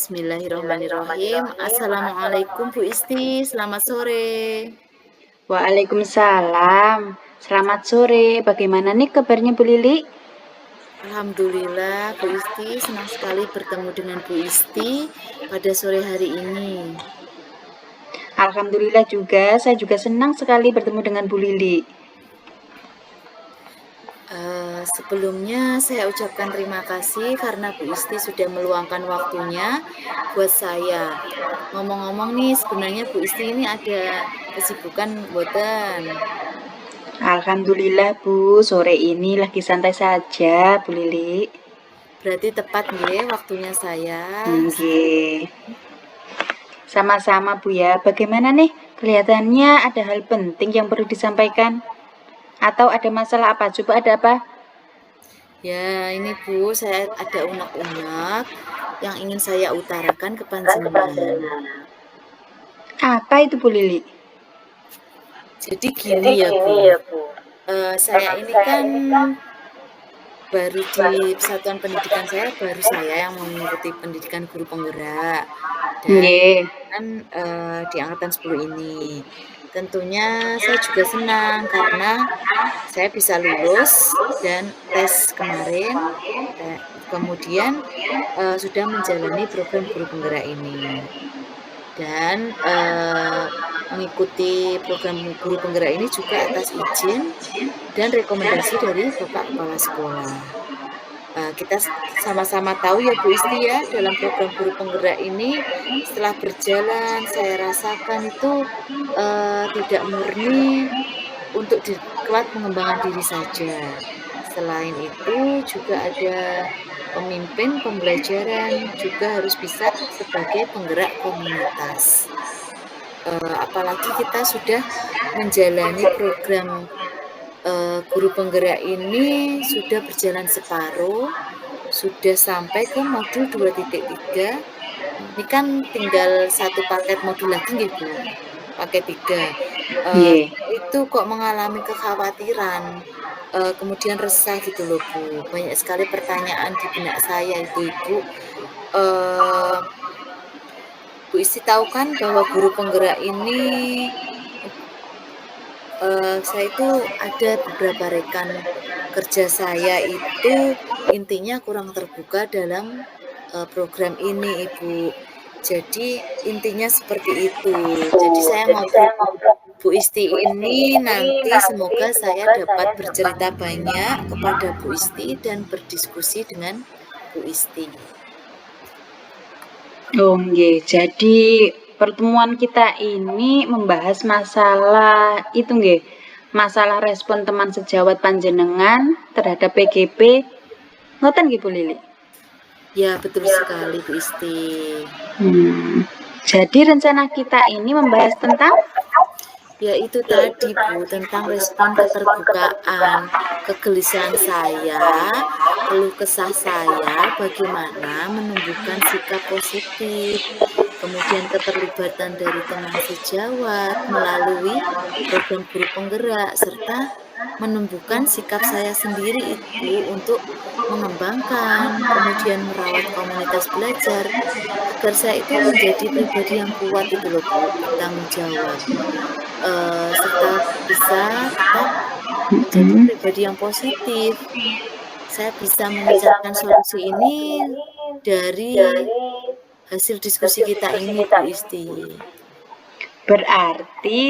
Bismillahirrahmanirrahim. Assalamualaikum Bu Isti, selamat sore. Waalaikumsalam. Selamat sore. Bagaimana nih kabarnya Bu Lili? Alhamdulillah Bu Isti, senang sekali bertemu dengan Bu Isti pada sore hari ini. Alhamdulillah juga, saya juga senang sekali bertemu dengan Bu Lili. Sebelumnya saya ucapkan terima kasih karena Bu Isti sudah meluangkan waktunya buat saya. Ngomong-ngomong nih, sebenarnya Bu Isti ini ada kesibukan boten? Alhamdulillah Bu, sore ini lagi santai saja Bu Lili. Berarti tepat nggih waktunya saya. Nggih. Sama-sama Bu ya. Bagaimana nih? Kelihatannya ada hal penting yang perlu disampaikan. Atau ada masalah apa? Coba ada apa? Ya, ini Bu, saya ada unek-unek yang ingin saya utarakan ke panjenengan. Apa itu Bu Lili? Jadi gini ya Bu, saya ini kan baru di satuan pendidikan saya yang mengikuti pendidikan guru penggerak dan Nggih. kan di angkatan 10 ini. Tentunya saya juga senang karena saya bisa lulus dan tes kemarin, kemudian sudah menjalani program guru penggerak ini. Dan mengikuti program guru penggerak ini juga atas izin dan rekomendasi dari Bapak Kepala Sekolah. Kita sama-sama tahu ya Bu Isti ya, dalam program guru penggerak ini setelah berjalan saya rasakan itu tidak murni untuk kelak pengembangan diri saja. Selain itu juga ada pemimpin pembelajaran, juga harus bisa sebagai penggerak komunitas. Apalagi kita sudah menjalani program guru penggerak ini sudah berjalan separuh, sudah sampai ke modul 2.3. Ini kan tinggal satu paket modul lagi nggih Bu, paket 3. Itu kok mengalami kekhawatiran, kemudian resah gitu loh Bu. Banyak sekali pertanyaan di benak saya itu Ibu. Bu Isti tahu kan bahwa guru penggerak ini saya itu ada beberapa rekan kerja saya itu intinya kurang terbuka dalam program ini Ibu. Jadi intinya seperti itu. Jadi saya ngobrol Bu Isti ini nanti semoga saya dapat bercerita banyak kepada Bu Isti dan berdiskusi dengan Bu Isti. Oh nggih, jadi pertemuan kita ini membahas masalah itu nggih, masalah respon teman sejawat panjenengan terhadap PGP. Ngoten nggih Bu Lili? Ya, betul sekali Bu Isti. Jadi rencana kita ini membahas tentang ya itu tadi Bu, tentang respon keterbukaan, kegelisahan saya, keluh kesah saya, bagaimana menumbuhkan sikap positif, kemudian keterlibatan dari teman sejawat melalui program guru penggerak, serta menumbuhkan sikap saya sendiri itu untuk mengembangkan, kemudian merawat komunitas belajar, agar saya itu menjadi pribadi yang kuat itu loh Bu, bertanggung jawab. Serta bisa tetap menjadi pribadi yang positif. Saya bisa memecahkan solusi ini dari hasil diskusi kita ini Bu Isti. Berarti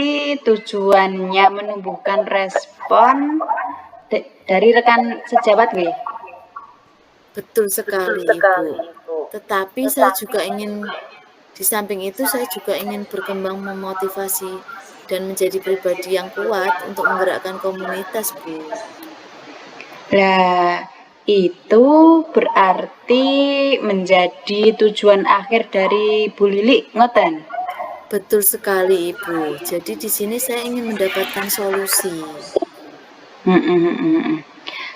tujuannya menumbuhkan respon dari rekan sejawat nggih? Betul sekali Ibu. Tetapi saya juga ingin, di samping itu saya juga ingin berkembang memotivasi dan menjadi pribadi yang kuat untuk menggerakkan komunitas Bu. Lah, itu berarti menjadi tujuan akhir dari Bu Lili, ngoten? Betul sekali Ibu. Jadi di sini saya ingin mendapatkan solusi.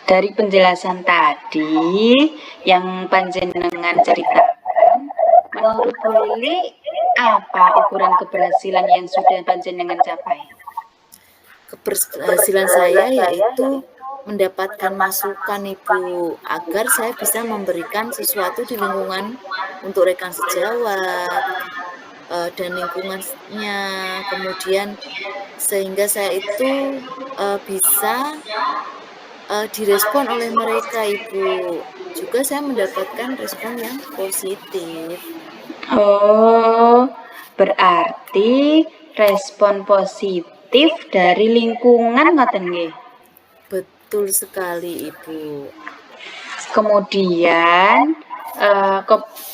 Dari penjelasan tadi yang panjenengan ceritakan, menurut Bu Lili apa ukuran keberhasilan yang sudah panjenengan capai? Keberhasilan saya yaitu mendapatkan masukan Ibu, agar saya bisa memberikan sesuatu di lingkungan untuk rekan sejawat, dan lingkungannya. Kemudian sehingga saya itu, bisa, direspon oleh mereka, Ibu. Juga saya mendapatkan respon yang positif. Oh, berarti respon positif dari lingkungan ngoten nggih. Betul sekali, Ibu. Kemudian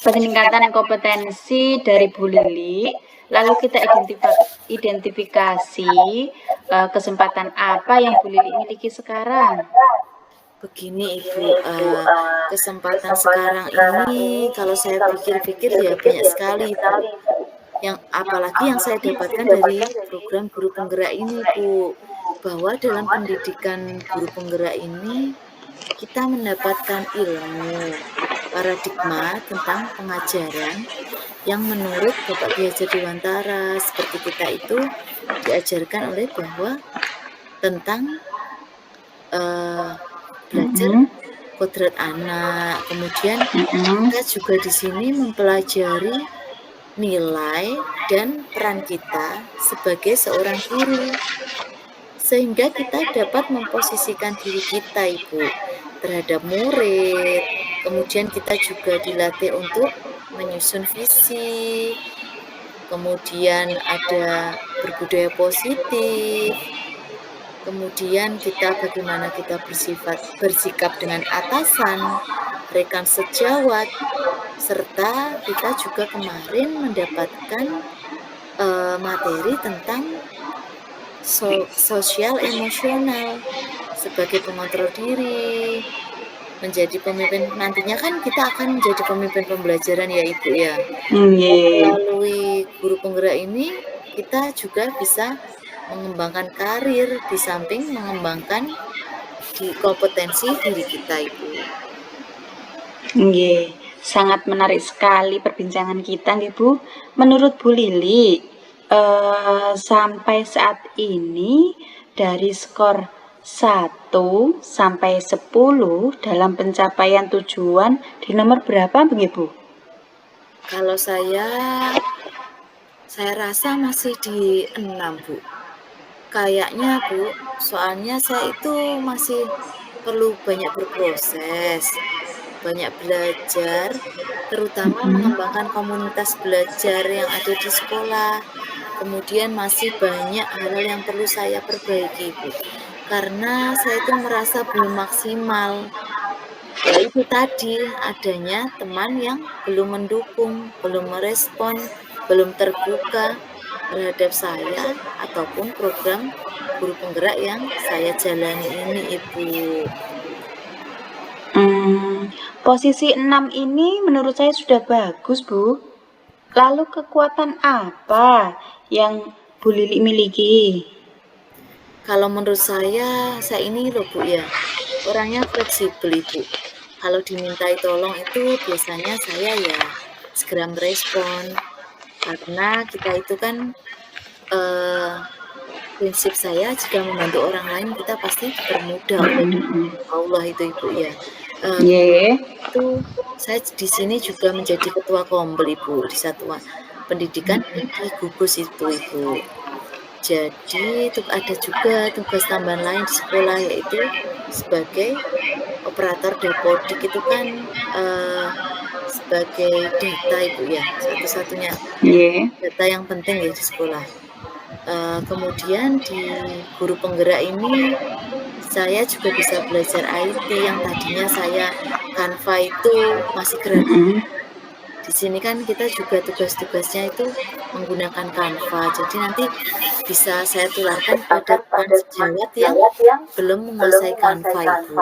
peningkatan kompetensi dari Bu Lili, lalu kita identifikasi kesempatan apa yang Bu Lili miliki sekarang. Begini, Ibu, kesempatan sekarang ini kalau saya pikir-pikir ya banyak sekali, Ibu. Apalagi yang saya dapatkan dari program guru penggerak ini, Bu, bahwa dalam pendidikan guru penggerak ini kita mendapatkan ilmu, paradigma tentang pengajaran yang menurut Bapak Kiai Hajar Dewantara seperti kita itu diajarkan oleh bahwa tentang belajar kodrat anak. Kemudian kita juga di sini mempelajari nilai dan peran kita sebagai seorang guru, sehingga kita dapat memposisikan diri kita, Ibu, terhadap murid. Kemudian kita juga dilatih untuk menyusun visi, kemudian ada berbudaya positif, kemudian kita bagaimana kita bersikap dengan atasan, rekan sejawat, serta kita juga kemarin mendapatkan materi tentang sosial emosional sebagai pengontrol diri, menjadi pemimpin. Nantinya kan kita akan menjadi pemimpin pembelajaran ya, Ibu, ya. Melalui guru penggerak ini kita juga bisa mengembangkan karir di samping mengembangkan kompetensi diri kita, Ibu. Nggih, sangat menarik sekali perbincangan kita nggih, Bu. Menurut Bu Lili, sampai saat ini dari skor 1 sampai 10 dalam pencapaian tujuan di nomor berapa begitu, Bu? Kalau saya rasa masih di 6, Bu. Kayaknya, Bu, soalnya saya itu masih perlu banyak berproses, banyak belajar, terutama mengembangkan komunitas belajar yang ada di sekolah. Kemudian masih banyak hal-hal yang perlu saya perbaiki, Bu. Karena saya itu merasa belum maksimal. Ya itu tadi, adanya teman yang belum mendukung, belum merespon, belum terbuka terhadap saya ataupun program guru penggerak yang saya jalani ini, Ibu. Posisi 6 ini menurut saya sudah bagus, Bu. Lalu kekuatan apa yang Bu Lili miliki? Kalau menurut saya ini loh, Bu, ya, orangnya fleksibel, Ibu. Kalau dimintai tolong itu biasanya saya ya segera merespon. Karena kita itu kan prinsip saya jika membantu orang lain kita pasti dipermudah oleh Allah itu, Ibu, ya. Itu saya di sini juga menjadi ketua kombel, Ibu, di satuan pendidikan di gugus itu, Ibu. Jadi ada juga tugas tambahan lain di sekolah, yaitu sebagai operator dapodik itu kan sebagai data, Ibu, ya, satu-satunya data yang penting ya di sekolah. Kemudian di guru penggerak ini saya juga bisa belajar IT yang tadinya saya Canva itu masih gratis. Di sini kan kita juga tugas-tugasnya itu menggunakan Canva. Jadi nanti bisa saya tularkan pada teman sejawat yang belum menguasai Canva, Ibu.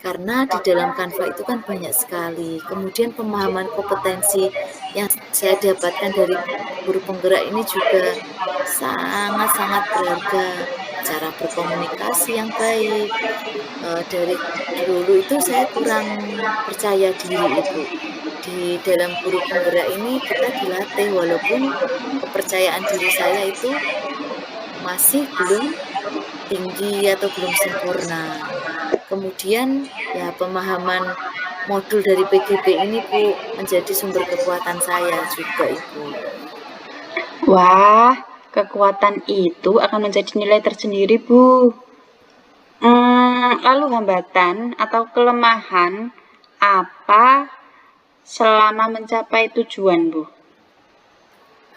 Karena di dalam Canva itu kan banyak sekali. Kemudian pemahaman kompetensi yang saya dapatkan dari guru penggerak ini juga sangat-sangat berharga. Cara berkomunikasi yang baik. Dari dulu itu saya kurang percaya diri, Ibu. Di dalam guru penggerak ini kita dilatih, walaupun kepercayaan diri saya itu masih belum tinggi atau belum sempurna. Kemudian ya pemahaman modul dari PGP ini Bu menjadi sumber kekuatan saya juga Ibu. Wah, kekuatan itu akan menjadi nilai tersendiri, Bu. Lalu hambatan atau kelemahan apa selama mencapai tujuan, Bu?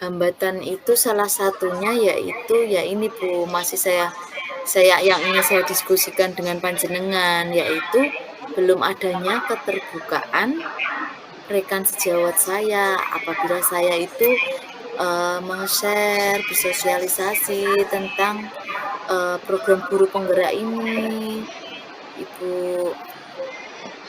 Hambatan itu salah satunya yaitu ya ini Bu, masih yang ingin saya diskusikan dengan panjenengan, yaitu belum adanya keterbukaan rekan sejawat saya apabila saya itu meng-share, bersosialisasi tentang program guru penggerak ini, Ibu.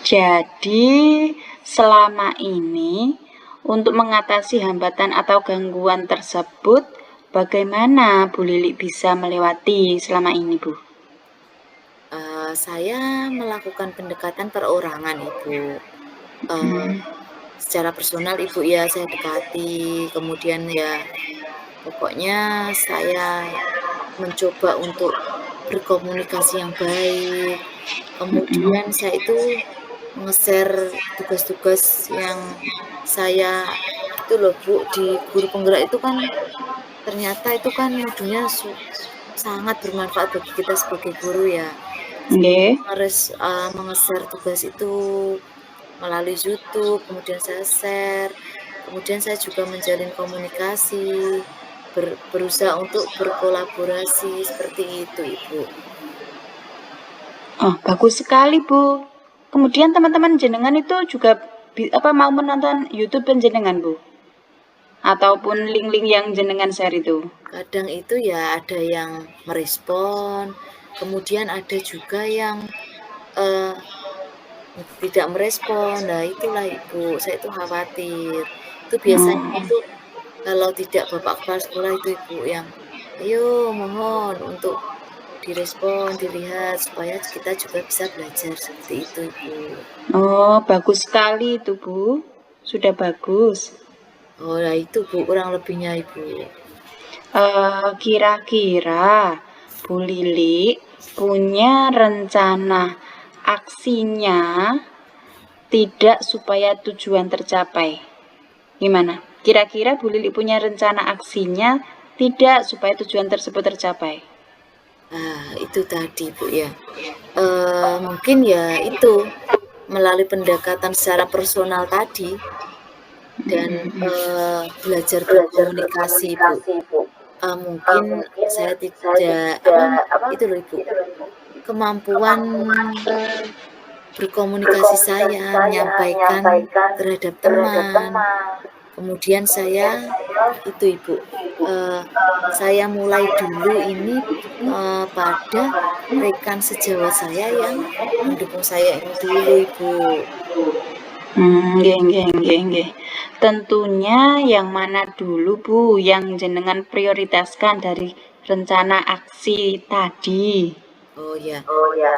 Jadi, selama ini untuk mengatasi hambatan atau gangguan tersebut, bagaimana Bu Lili bisa melewati selama ini, Bu? Saya melakukan pendekatan perorangan, Ibu. Secara personal Ibu ya saya dekati, kemudian ya pokoknya saya mencoba untuk berkomunikasi yang baik. Kemudian saya itu nge-share tugas-tugas yang saya itu loh Bu, di guru penggerak itu kan ternyata itu kan modulnya sangat bermanfaat bagi kita sebagai guru ya. Nggih. Menge-share tugas itu melalui YouTube, kemudian saya share, kemudian saya juga menjalin komunikasi, berusaha untuk berkolaborasi seperti itu Ibu. Oh, bagus sekali, Bu. Kemudian teman-teman jenengan itu juga mau menonton YouTube jenengan, Bu? Ataupun link-link yang jenengan share itu? Kadang itu ya ada yang merespon, kemudian ada juga yang tidak merespon. Nah itulah Ibu, saya itu khawatir. Itu biasanya itu kalau tidak Bapak Kepala Sekolah itu Ibu yang, ayo mohon untuk direspon, dilihat supaya kita juga bisa belajar seperti itu Ibu. Oh, bagus sekali itu Bu, sudah bagus. Oh nah itu Bu, kurang lebihnya Ibu. Kira-kira Bu Lili punya rencana aksinya tidak supaya tujuan tercapai. Gimana? Kira-kira Bu Lili punya rencana aksinya tidak supaya tujuan tersebut tercapai. Itu tadi Bu ya. Mungkin ya itu melalui pendekatan secara personal tadi dan belajar berkomunikasi Bu. Mungkin saya tidak itu loh Ibu, kemampuan berkomunikasi saya, menyampaikan terhadap teman. Kemudian saya itu Ibu, saya mulai dulu ini pada rekan sejawat saya yang mendukung saya ini dulu Ibu. Nggih. Tentunya yang mana dulu Bu yang jenengan prioritaskan dari rencana aksi tadi? Oh ya,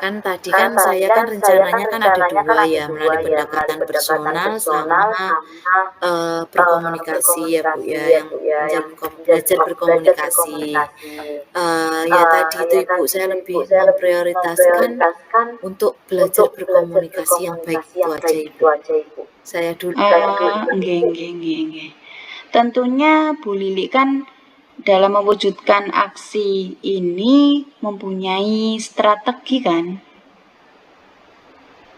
kan tadi kan saya kan rencananya kan ada 2 ya, melalui pendekatan personal sama berkomunikasi ya Bu ya, yang belajar berkomunikasi. Ya tadi itu Ibu, saya lebih memprioritaskan untuk belajar berkomunikasi yang baik itu aja Ibu. Saya dulu. Nggih. Tentunya Bu Lili kan dalam mewujudkan aksi ini mempunyai strategi kan?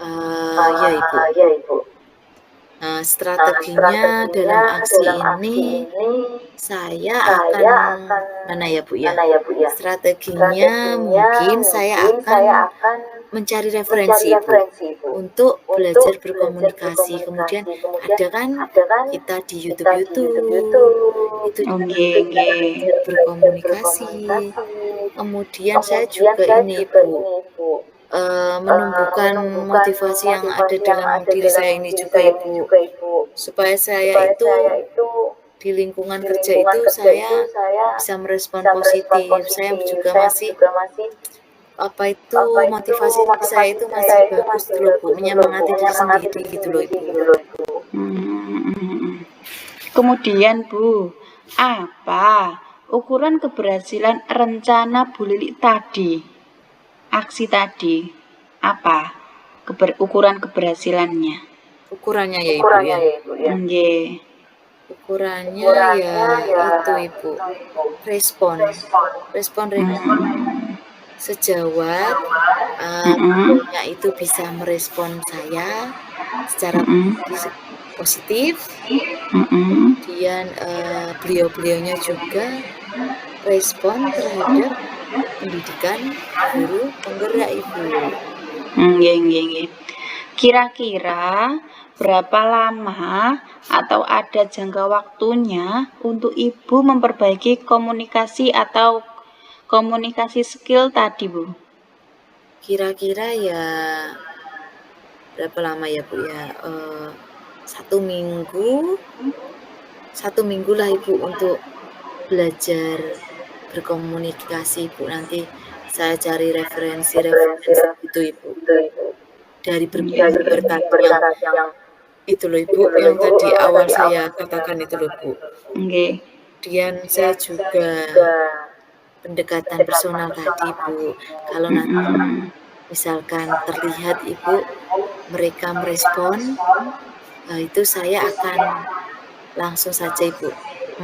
Ya Ibu. Strateginya dalam aksi ini saya akan mana ya Bu ya? Strateginya mungkin saya akan mencari referensi Bu untuk belajar berkomunikasi. Kemudian ada kan kita di YouTube itu juga berkomunikasi. Kemudian saya juga ini Bu, menumbuhkan motivasi yang ada dalam diri saya ini juga Ibu, supaya saya itu di lingkungan kerja itu saya bisa merespon positif. Saya juga masih motivasi saya itu masih bagus gitu loh Bu, menyemangati diri sendiri gitu loh Ibu. Kemudian Bu, apa ukuran keberhasilan rencana Bu Lili tadi? Aksi tadi, apa ukuran keberhasilannya? ukurannya ya Ibu ya. Nggih. Ukurannya ya itu Ibu, respon Hmm. sejawat Mm-mm. beliaunya itu bisa merespon saya secara Mm-mm. positif, Mm-mm. kemudian beliau-beliaunya juga respon terhadap pendidikan guru penggerak Ibu. Nggih. Kira-kira berapa lama atau ada jangka waktunya untuk Ibu memperbaiki komunikasi atau komunikasi skill tadi, Bu? Kira-kira ya berapa lama ya Bu ya? 1 minggu lah Ibu untuk belajar berkomunikasi Ibu. Nanti saya cari referensi itu Ibu. Dari berbagai yang itu loh Ibu, yang tadi awal saya katakan itu loh Bu. Nggih. Kemudian saya juga pendekatan personal tadi Bu. Kalau nanti misalkan terlihat Ibu mereka merespon, itu saya akan langsung saja Ibu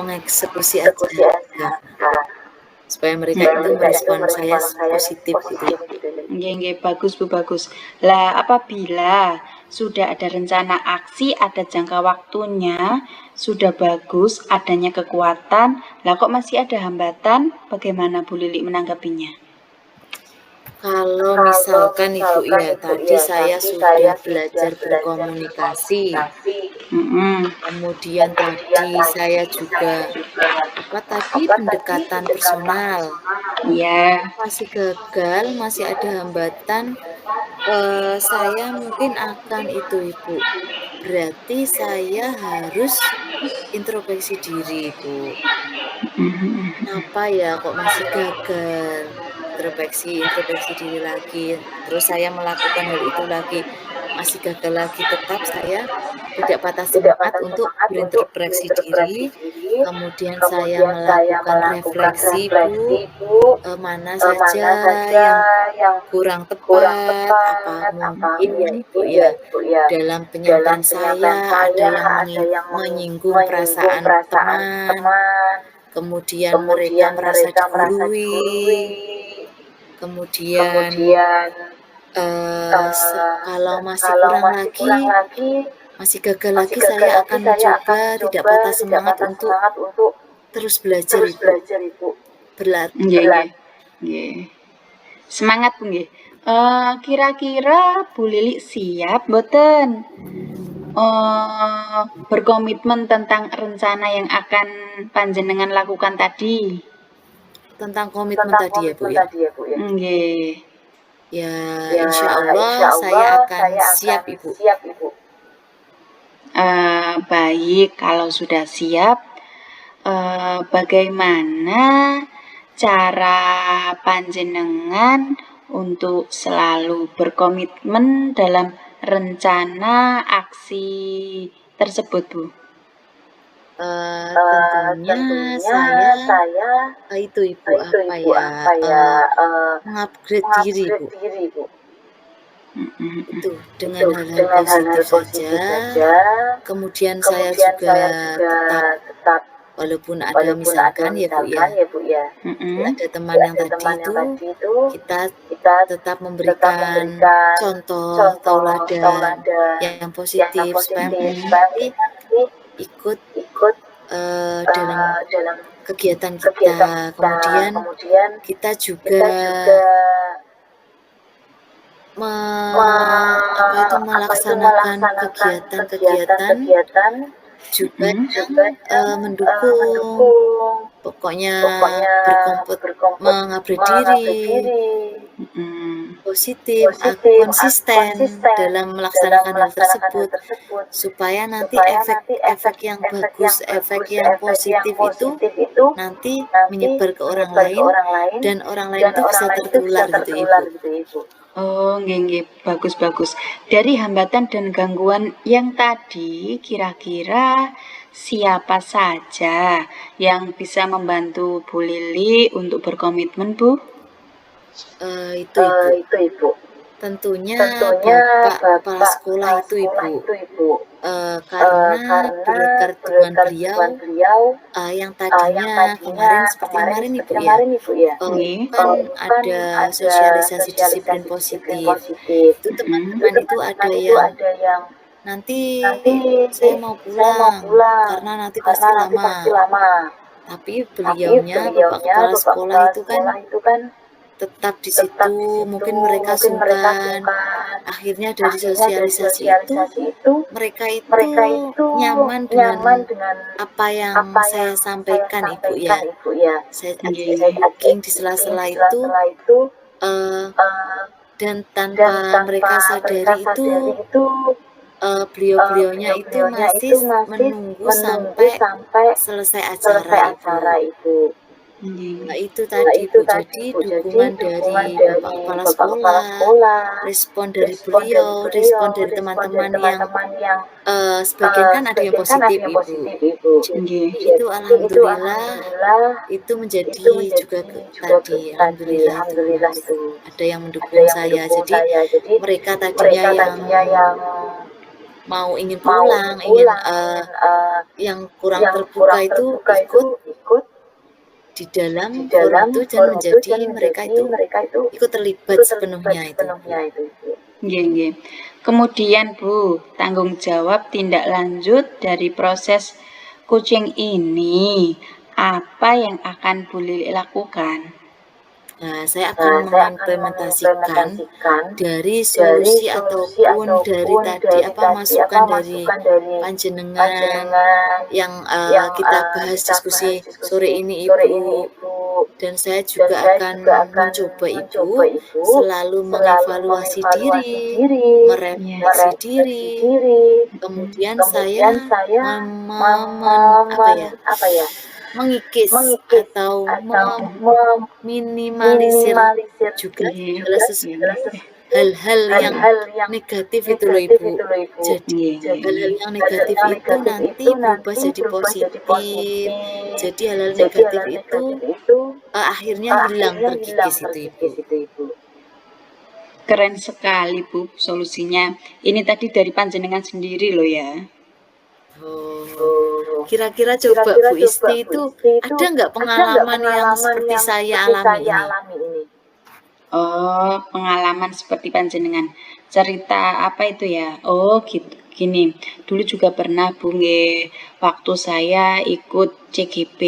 mengeksekusi aja supaya mereka itu merespon saya positif gitu. Nggih, bagus Bu, bagus. Lah, apabila sudah ada rencana aksi, ada jangka waktunya, sudah bagus, adanya kekuatan, lah kok masih ada hambatan, bagaimana Bu Lili menanggapinya? Kalau misalkan Ibu ya, tadi saya sudah belajar berkomunikasi, kemudian tadi saya juga pendekatan personal. Iya. Masih gagal, masih ada hambatan, saya mungkin akan itu Ibu, berarti saya harus introspeksi diri Ibu. Kenapa ya kok masih gagal? Introspeksi diri lagi, terus saya melakukan hal itu lagi, masih gagal lagi, tetap saya tidak patah semangat untuk berintrospeksi diri, kemudian saya melakukan refleksi Bu, mana saja yang kurang tepat, apa mungkin ya Ibu ya, dalam penyampaian saya ada yang menyinggung perasaan teman, kemudian mereka merasa digurui, kemudian kalau masih kurang lagi, masih gagal lagi, saya akan mencoba tidak patah semangat untuk terus belajar Ibu, berlatih. Nggih. Semangat Bu nggih. Kira-kira Bu Lili siap mboten berkomitmen tentang rencana yang akan panjenengan lakukan tadi? Tentang komitmen tadi ya Bu ya? Nggih. Ya, insya Allah saya akan siap Ibu. Baik, kalau sudah siap, bagaimana cara panjenengan untuk selalu berkomitmen dalam rencana aksi tersebut, Bu? Tentunya saya itu Ibu mengupgrade diri Ibu. Itu dengan hal-hal positif saja. Kemudian saya juga tetap walaupun ada misalkan ya Bu ya, ada teman yang tadi itu kita tetap memberikan contoh tauladan yang positif supaya nanti ikut dalam kegiatan kita. Kemudian kita juga melaksanakan kegiatan-kegiatan juga yang mendukung, pokoknya mengupgrade diri, positif, konsisten dalam melaksanakan hal tersebut, supaya nanti efek yang bagus, efek yang positif itu nanti menyebar ke orang lain dan orang lain itu bisa tertular gitu Ibu. Oh, nggih, bagus. Dari hambatan dan gangguan yang tadi, kira-kira siapa saja yang bisa membantu Bu Lili untuk berkomitmen, Bu? Itu Ibu. Tentunya Tentunya Bapak Kepala Bapak Sekolah Kepala itu, Sekolah Ibu. itu, Ibu. Karena Karena berkat dukungan berkat beliau, dukungan beliau, yang yang tadinya tadinya kemarin seperti kemarin, seperti Ibu, ya, kemarin, Ibu, ya, Nggih. itu kan kan ada ada sosialisasi disiplin sosialisasi disiplin positif. positif. Itu Itu teman-teman itu ada teman-teman itu yang, ada yang "Nanti nanti saya mau saya mau pulang, pulang karena nanti karena pasti nanti lama." pasti lama. Tapi Tapi Bapak beliaunya, Kepala Bapak Sekolah Kepala itu kan Sekolah itu kan tetap di tetap situ, di situ. mungkin mereka Mungkin mereka sungkan. sungkan. Akhirnya dari Akhirnya dari sosialisasi itu, sosialisasi itu mereka itu mereka itu nyaman nyaman dengan dengan apa yang apa saya yang saya sampaikan, Ibu, sampaikan, ya. Ibu, ya. Saya ada Nggih. Saya ada speaking di speaking sela-sela di itu, sela-sela itu, eee, eh, dan dan tanpa tanpa mereka mereka sadari itu, sadari itu, beliau-beliaunya itu beliau-beliaunya itu masih masih menunggu menunggu sampai sampai selesai acara, selesai Ibu. acara itu. Nggih. Itu Nah, tadi, itu Bu. tadi, Jadi Bu. Jadi dukungan dukungan dari Bapak dari Kepala Bapak Kepala Sekolah, Sekolah, respon dari respon dari beliau, beliau, respon dari respon dari teman-teman yang, teman-teman yang sebagian kan ada yang sebagian kan ada positif, yang Ibu. positif, Ibu. Nggih. Jadi itu Jadi itu alhamdulillah, alhamdulillah itu menjadi itu juga menjadi juga tadi, tadi alhamdulillah itu alhamdulillah itu ada yang ada mendukung yang saya. mendukung Jadi saya. Jadi mereka tadinya mereka yang tadinya yang ingin mau ingin pulang, pulang, ingin yang kurang yang terbuka kurang itu terbuka itu ikut ikut di dalam di forum dalam itu, dan forum itu menjadi dan mereka menjadi itu mereka itu ikut terlibat ikut terlibat sepenuhnya itu, Bu. sepenuhnya itu, Bu. Nggih, nggih. Kemudian, Bu, tanggung jawab tindak lanjut dari proses coaching ini, apa yang akan Bu Lili lakukan? Nah, saya akan Nah, saya akan mengimplementasikan mengimplementasikan dari dari solusi solusi ataupun dari ataupun tadi dari tadi masukan dari masukan dari panjenengan panjenengan yang yang kita bahas kita diskusi bahas sore diskusi ini, sore Ibu. ini, Ibu. Dan saya Dan juga saya akan juga akan mencoba, Ibu, mencoba, Ibu, selalu selalu mengevaluasi mengevaluasi diri, diri, Iya. merefleksi merefleksi diri. diri. Kemudian saya Kemudian saya apa ya, apa ya, mengikis mengikis atau atau meminimalisir meminimalisir juga Nggih. segala Nggih. hal-hal yang hal-hal yang negatif itu loh, negatif Ibu. itu loh, Ibu. Jadi Nggih, Jadi hal-hal nggih. yang hal-hal negatif yang itu negatif nanti itu berubah nanti jadi berubah jadi positif. positif. Jadi hal-hal Jadi negatif hal-hal itu negatif itu akhirnya hilang akhirnya hilang terkikis itu, Ibu. terkikis itu, Ibu. Keren sekali, Bu, solusinya. Ini tadi dari panjenengan sendiri loh ya. Oh, kira-kira coba Kira-kira Bu coba Isti Bu itu Isti itu ada nggak ada nggak pengalaman yang pengalaman seperti yang saya seperti alami saya ini? alami ini? Oh, pengalaman seperti panjenengan. Cerita apa itu ya? Oh, gitu. Gini, dulu juga pernah Bu nggih, waktu saya ikut CGP.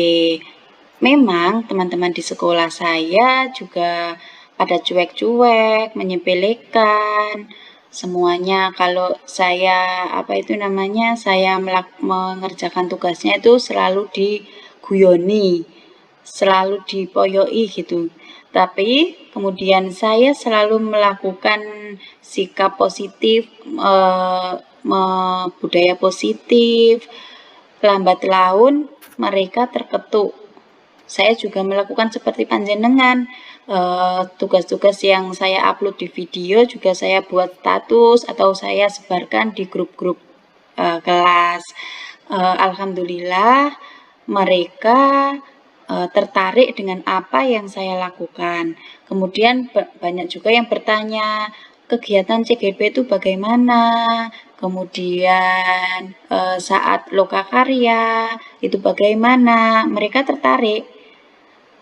Memang teman-teman di sekolah saya juga pada cuek-cuek, menyepelekan semuanya. Kalau saya apa itu namanya, saya mengerjakan tugasnya itu selalu diguyoni, selalu dipoyoi gitu. Tapi kemudian saya selalu melakukan sikap positif, budaya positif. Lambat laun mereka terketuk. Saya juga melakukan seperti panjenengan. Tugas-tugas yang saya upload di video juga saya buat status atau saya sebarkan di grup-grup kelas. Alhamdulillah mereka tertarik dengan apa yang saya lakukan. Kemudian banyak juga yang bertanya, kegiatan CGP itu bagaimana? Kemudian saat lokakarya itu bagaimana? Mereka tertarik.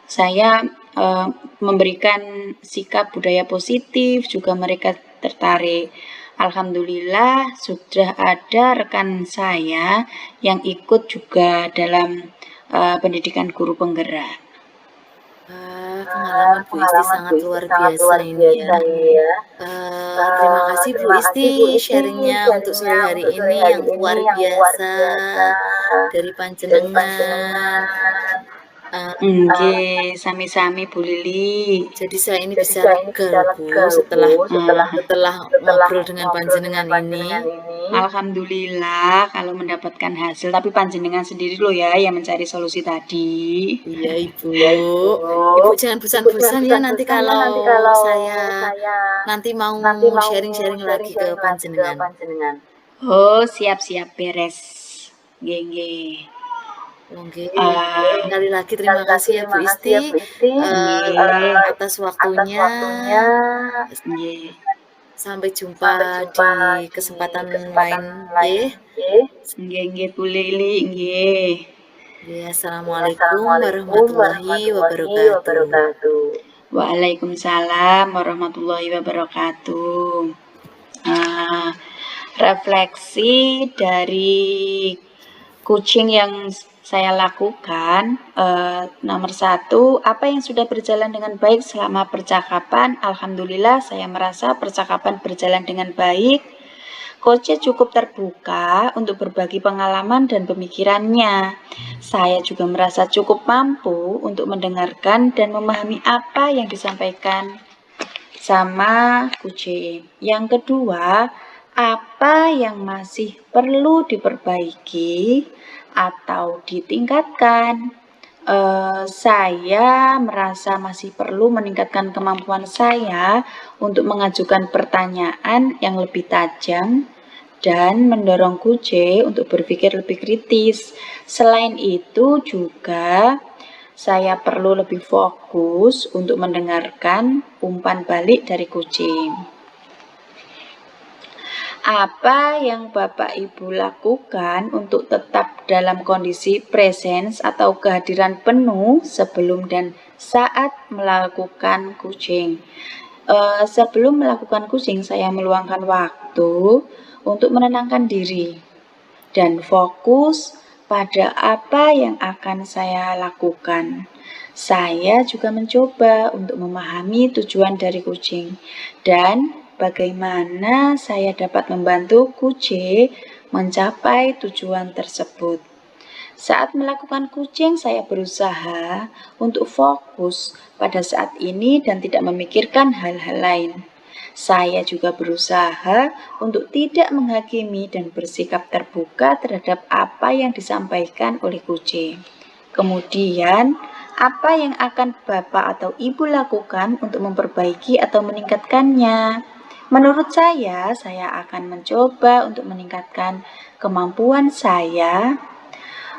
Saya memberikan sikap budaya positif, juga mereka tertarik. Alhamdulillah sudah ada rekan saya yang ikut juga dalam pendidikan guru penggerak. Pengalaman Bu Isti Pengalaman sangat Bu Isti luar sangat biasa luar ini ya. biasa ini ya. Terima kasih Bu Terima kasih Isti Bu Isti sharingnya untuk sore sharingnya hari untuk sore ini hari yang ini luar yang luar biasa biasa dari dari panjenengan. panjenengan. Nggih, sami-sami Bu Lili. Jadi saya ini Jadi bisa saya ini lega bisa Bu lega setelah Bu setelah ngobrol dengan ngobrol dengan panjenengan panjenengan ini. ini. Alhamdulillah kalau mendapatkan hasil, tapi panjenengan sendiri loh ya yang mencari solusi tadi. Iya Ibu. Ya Ibu. Ibu jangan bosan-bosan ya nanti kalau saya saya nanti mau sharing-sharing lagi ke sharing-sharing lagi ke panjenengan. panjenengan. Oh, siap-siap beres. Nggih, nggih. Oke, Ah, sekali lagi terima kasih ya Bu Terima kasih Isti ya Bu Isti Nggih, atas atas waktunya. waktunya. nggih. Sampai jumpa di kesempatan lain nggih. Nggih boleh Li, nggih. Assalamualaikum warahmatullahi wabarakatuh. Waalaikumsalam warahmatullahi wabarakatuh. Refleksi dari coaching yang saya lakukan, nomor 1, apa yang sudah berjalan dengan baik selama percakapan? Alhamdulillah saya merasa percakapan berjalan dengan baik. Coach cukup terbuka untuk berbagi pengalaman dan pemikirannya. Saya juga merasa cukup mampu untuk mendengarkan dan memahami apa yang disampaikan sama coach. Yang kedua, apa yang masih perlu diperbaiki atau ditingkatkan? Saya merasa masih perlu meningkatkan kemampuan saya untuk mengajukan pertanyaan yang lebih tajam dan mendorong coach untuk berpikir lebih kritis. Selain itu juga saya perlu lebih fokus untuk mendengarkan umpan balik dari coach. Apa yang Bapak Ibu lakukan untuk tetap dalam kondisi presence atau kehadiran penuh sebelum dan saat melakukan coaching? Sebelum melakukan coaching, saya meluangkan waktu untuk menenangkan diri dan fokus pada apa yang akan saya lakukan. Saya juga mencoba untuk memahami tujuan dari coaching dan bagaimana saya dapat membantu coach mencapai tujuan tersebut. Saat melakukan coaching, saya berusaha untuk fokus pada saat ini dan tidak memikirkan hal-hal lain. Saya juga berusaha untuk tidak menghakimi dan bersikap terbuka terhadap apa yang disampaikan oleh coach. Kemudian, apa yang akan Bapak atau Ibu lakukan untuk memperbaiki atau meningkatkannya? Menurut saya akan mencoba untuk meningkatkan kemampuan saya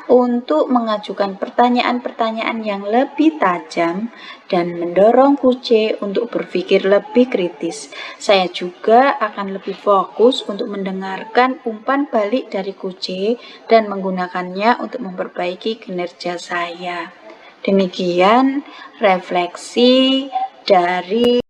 untuk mengajukan pertanyaan-pertanyaan yang lebih tajam dan mendorong coach untuk berpikir lebih kritis. Saya juga akan lebih fokus untuk mendengarkan umpan balik dari coach dan menggunakannya untuk memperbaiki kinerja saya. Demikian refleksi dari